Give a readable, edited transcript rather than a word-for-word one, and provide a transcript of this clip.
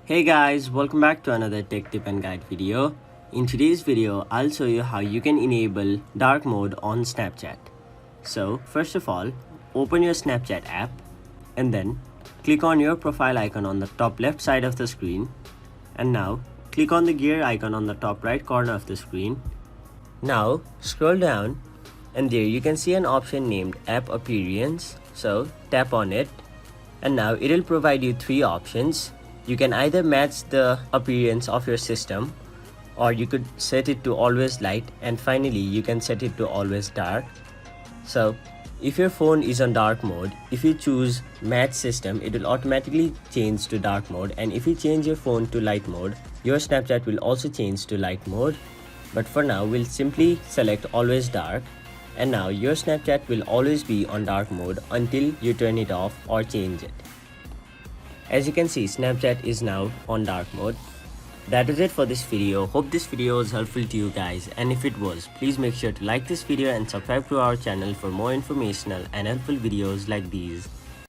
Hey guys, welcome back to another tech tip and guide video. In today's video, I'll show you how you can enable dark mode on Snapchat. So first of all, open your Snapchat app and then click on your profile icon on the top left side of the screen. And now click on the gear icon on the top right corner of the screen. Now scroll down and there you can see an option named App Appearance. So tap on it and now it will provide you three options. You can either match the appearance of your system, or you could set it to always light, and finally you can set it to always dark. So if your phone is on dark mode, if you choose match system, it will automatically change to dark mode, and if you change your phone to light mode, your Snapchat will also change to light mode. But for now, we'll simply select always dark, and now your Snapchat will always be on dark mode until you turn it off or change it. As you can see, Snapchat is now on dark mode. That is it for this video. Hope this video was helpful to you guys, and if it was, please make sure to like this video and subscribe to our channel for more informational and helpful videos like these.